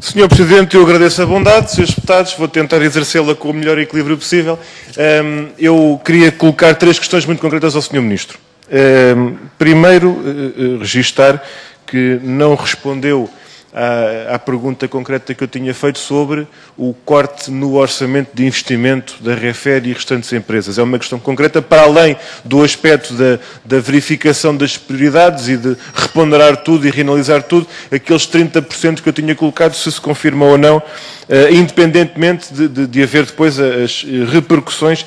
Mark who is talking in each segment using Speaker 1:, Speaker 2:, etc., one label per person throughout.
Speaker 1: Senhor Presidente, eu agradeço a bondade, Srs. Deputados, vou tentar exercê-la com o melhor equilíbrio possível. Eu queria colocar 3 questões muito concretas ao Sr. Ministro. Primeiro, registar que não respondeu à pergunta concreta que eu tinha feito sobre o corte no orçamento de investimento da REFER e restantes empresas. É uma questão concreta para além do aspecto da verificação das prioridades e de reponderar tudo e reanalisar tudo, aqueles 30% que eu tinha colocado, se confirma ou não, independentemente de haver depois as repercussões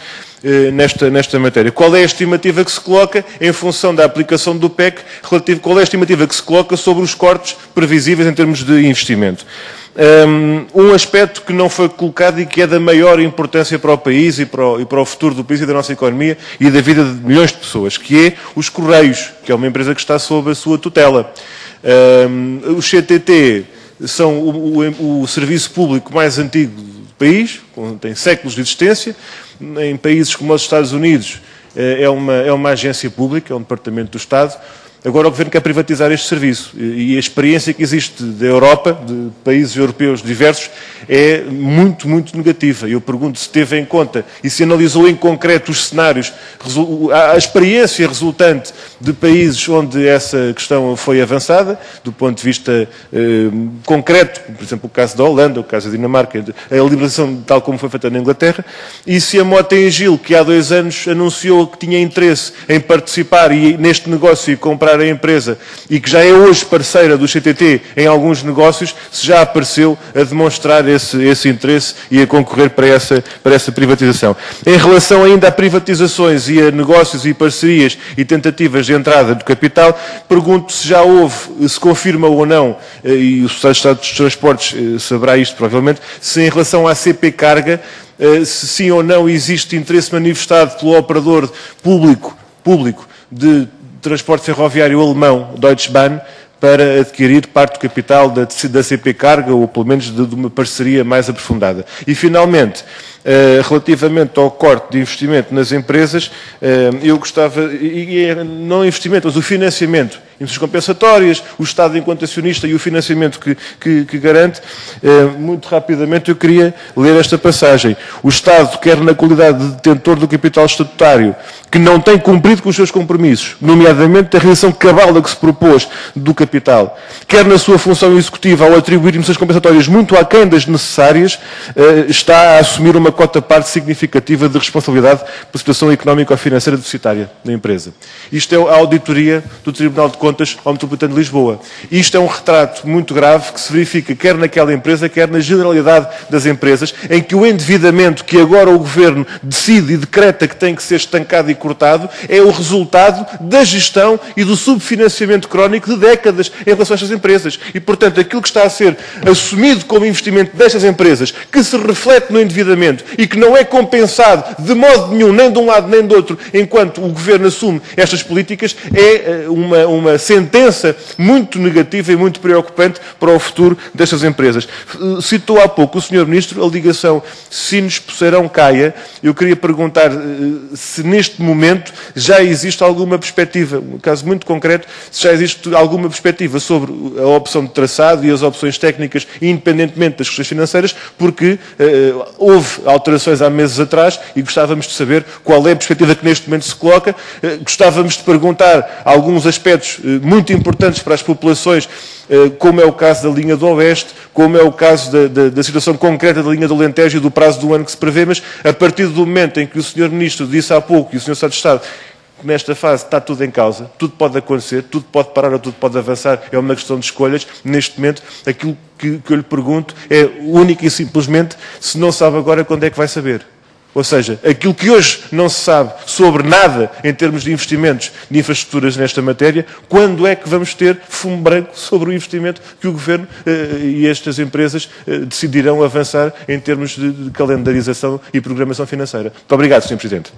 Speaker 1: nesta matéria. Qual é a estimativa que se coloca em função da aplicação do PEC, qual é a estimativa que se coloca sobre os cortes previsíveis em termos de investimento? Um aspecto que não foi colocado e que é da maior importância para o país e para o futuro do país e da nossa economia e da vida de milhões de pessoas, que é os Correios, que é uma empresa que está sob a sua tutela. Os CTT são o serviço público mais antigo do país, tem séculos de existência. Em países como os Estados Unidos é uma agência pública, é um departamento do Estado. Agora o Governo quer privatizar este serviço e a experiência que existe da Europa, de países europeus diversos, é muito, muito negativa. Eu pergunto se teve em conta e se analisou em concreto os cenários, a experiência resultante de países onde essa questão foi avançada, do ponto de vista concreto, por exemplo, o caso da Holanda, o caso da Dinamarca, a liberalização tal como foi feita na Inglaterra, e se a Mota-Engil, que há 2 anos anunciou que tinha interesse em participar neste negócio e comprar a empresa e que já é hoje parceira do CTT em alguns negócios, se já apareceu a demonstrar esse interesse e a concorrer para essa privatização. Em relação ainda a privatizações e a negócios e parcerias e tentativas de entrada do capital, pergunto se já houve, se confirma ou não, e o Secretário de Estado dos Transportes saberá isto provavelmente, se em relação à CP Carga, se sim ou não existe interesse manifestado pelo operador público de transporte ferroviário alemão, Deutsche Bahn, para adquirir parte do capital da CP Carga, ou pelo menos de uma parceria mais aprofundada. E, finalmente, relativamente ao corte de investimento nas empresas, eu gostava, não investimento, mas o financiamento, emissões compensatórias, o Estado enquanto acionista e o financiamento que garante, muito rapidamente eu queria ler esta passagem. O Estado, quer na qualidade de detentor do capital estatutário, que não tem cumprido com os seus compromissos, nomeadamente a realização cabal da que se propôs do capital, quer na sua função executiva ao atribuir emissões compensatórias muito aquém das necessárias, está a assumir uma cota-parte significativa de responsabilidade pela situação económico-financeira deficitária da empresa. Isto é a auditoria do Tribunal de Contas ao Metropolitano de Lisboa. Isto é um retrato muito grave que se verifica quer naquela empresa, quer na generalidade das empresas, em que o endividamento que agora o Governo decide e decreta que tem que ser estancado e cortado é o resultado da gestão e do subfinanciamento crónico de décadas em relação a estas empresas. E, portanto, aquilo que está a ser assumido como investimento destas empresas, que se reflete no endividamento e que não é compensado de modo nenhum, nem de um lado nem do outro, enquanto o Governo assume estas políticas, é uma sentença muito negativa e muito preocupante para o futuro destas empresas. Citou há pouco o Sr. Ministro a ligação Sines-Poceirão-Caia. Eu queria perguntar se neste momento já existe alguma perspectiva, um caso muito concreto, se já existe alguma perspectiva sobre a opção de traçado e as opções técnicas, independentemente das questões financeiras, porque houve alterações há meses atrás e gostávamos de saber qual é a perspectiva que neste momento se coloca. Gostávamos de perguntar alguns aspectos muito importantes para as populações, como é o caso da linha do Oeste, como é o caso da situação concreta da linha do Alentejo e do prazo do ano que se prevê, mas a partir do momento em que o Sr. Ministro disse há pouco e o Sr. Secretário de Estado que nesta fase está tudo em causa, tudo pode acontecer, tudo pode parar ou tudo pode avançar, é uma questão de escolhas. Neste momento, aquilo que eu lhe pergunto é único e simplesmente se não sabe agora quando é que vai saber. Ou seja, aquilo que hoje não se sabe sobre nada em termos de investimentos de infraestruturas nesta matéria, quando é que vamos ter fumo branco sobre o investimento que o Governo e estas empresas decidirão avançar em termos de calendarização e programação financeira? Muito obrigado, Sr. Presidente.